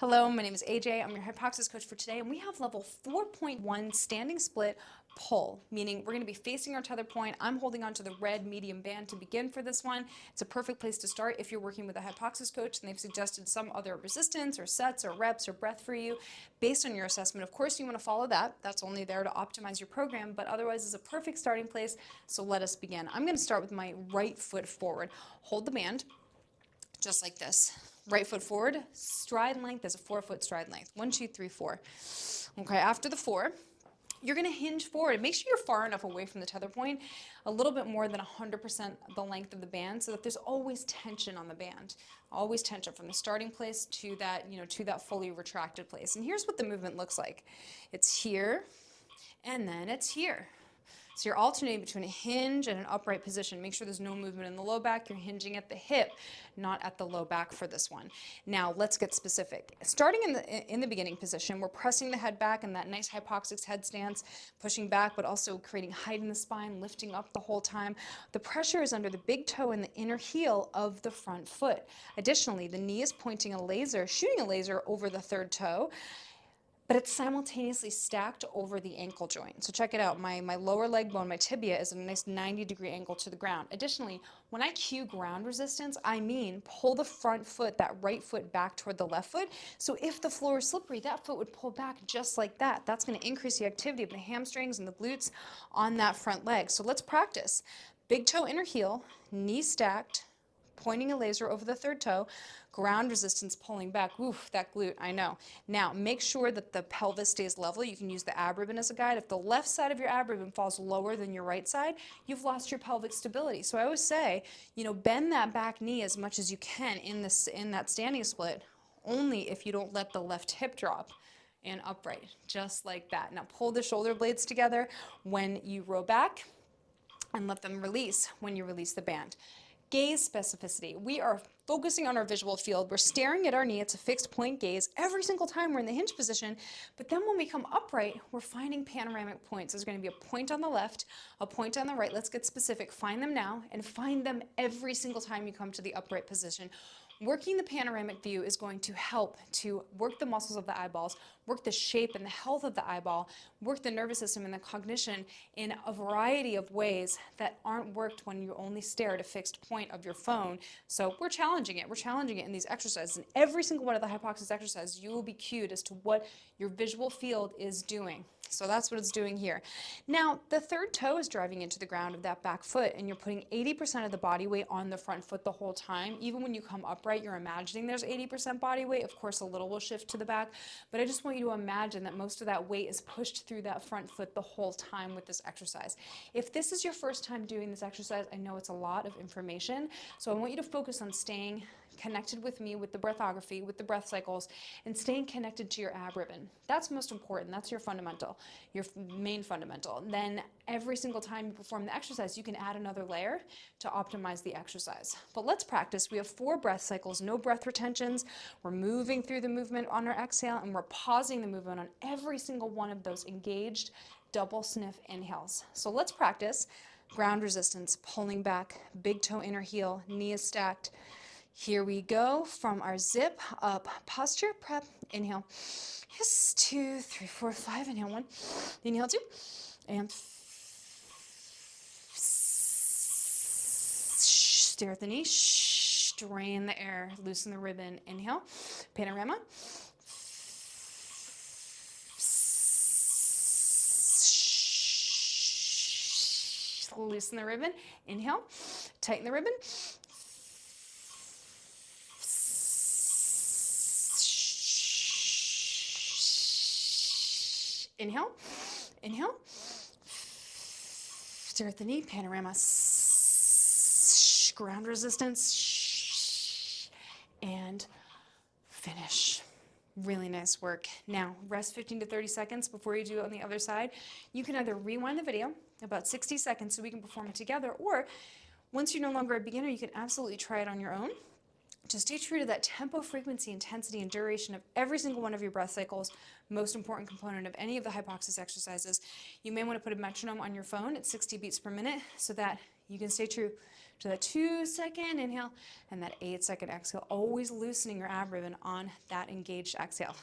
Hello, my name is AJ. I'm your HYPOXiX coach for today, and we have level 4.1 standing split pull, meaning we're going to be facing our tether point. I'm holding onto the red medium band to begin for this one. It's a perfect place to start if you're working with a HYPOXiX coach and they've suggested some other resistance or sets or reps or breath for you based on your assessment. Of course, you want to follow that. That's only there to optimize your program, but otherwise it's a perfect starting place. So let us begin. I'm going to start with my right foot forward. Hold the band just like this. Right foot forward, stride length is a 4-foot stride length. 1, 2, 3, 4. Okay, after the 4, you're going to hinge forward. Make sure you're far enough away from the tether point, a little bit more than 100% the length of the band, so that there's always tension on the band. Always tension from the starting place to that, to that fully retracted place. And here's what the movement looks like. It's here, and then it's here. So you're alternating between a hinge and an upright position. Make sure there's no movement in the low back. You're hinging at the hip, not at the low back for this one. Now let's get specific. Starting in the beginning position, we're pressing the head back in that nice HYPOXiX head stance, pushing back, but also creating height in the spine, lifting up the whole time. The pressure is under the big toe and the inner heel of the front foot. Additionally, the knee is pointing a laser, shooting a laser over the third toe, but it's simultaneously stacked over the ankle joint. So check it out, my lower leg bone, my tibia, is at a nice 90-degree angle to the ground. Additionally, when I cue ground resistance, I mean pull the front foot, that right foot, back toward the left foot. So if the floor is slippery, that foot would pull back just like that. That's gonna increase the activity of the hamstrings and the glutes on that front leg. So let's practice. Big toe, inner heel, knee stacked, pointing a laser over the third toe, ground resistance pulling back. Oof, that glute, I know. Now, make sure that the pelvis stays level. You can use the ab ribbon as a guide. If the left side of your ab ribbon falls lower than your right side, you've lost your pelvic stability. So I always say, bend that back knee as much as you can in that standing split, only if you don't let the left hip drop and upright, just like that. Now pull the shoulder blades together when you row back and let them release when you release the band. Gaze specificity. We are focusing on our visual field. We're staring at our knee. It's a fixed point gaze every single time we're in the hinge position. But then when we come upright, we're finding panoramic points. There's going to be a point on the left, a point on the right. Let's get specific. Find them now and find them every single time you come to the upright position. Working the panoramic view is going to help to work the muscles of the eyeballs, work the shape and the health of the eyeball, work the nervous system and the cognition in a variety of ways that aren't worked when you only stare at a fixed point of your phone. So we're challenging it. We're challenging it in these exercises. In every single one of the HYPOXiX exercises, you will be cued as to what your visual field is doing. So that's what it's doing here. Now, the third toe is driving into the ground of that back foot, and you're putting 80% of the body weight on the front foot the whole time. Even when you come upright, you're imagining there's 80% body weight. Of course, a little will shift to the back, but I just want you to imagine that most of that weight is pushed through that front foot the whole time with this exercise. If this is your first time doing this exercise, I know it's a lot of information, so I want you to focus on staying connected with me, with the breathography, with the breath cycles, and staying connected to your ab ribbon. That's most important. That's your fundamental, your main fundamental. Then every single time you perform the exercise, you can add another layer to optimize the exercise. But let's practice. We have 4 breath cycles, no breath retentions. We're moving through the movement on our exhale, and we're pausing the movement on every single one of those engaged double sniff inhales. So let's practice. Ground resistance, pulling back, big toe, inner heel, knee is stacked. Here we go from our zip up posture prep. Inhale. Yes, 2, 3, 4, 5. Inhale 1. Inhale 2. And stare at the knee. Strain the air. Loosen the ribbon. Inhale. Panorama. Loosen the ribbon. Inhale. Tighten the ribbon. Inhale, inhale, stare at the knee, panorama, ground resistance, and finish. Really nice work. Now, rest 15 to 30 seconds before you do it on the other side. You can either rewind the video about 60 seconds so we can perform it together, or once you're no longer a beginner, you can absolutely try it on your own. Just stay true to that tempo, frequency, intensity, and duration of every single one of your breath cycles, most important component of any of the HYPOXiX exercises. You may want to put a metronome on your phone at 60 beats per minute so that you can stay true to that 2-second inhale and that 8-second exhale, always loosening your ab ribbon on that engaged exhale.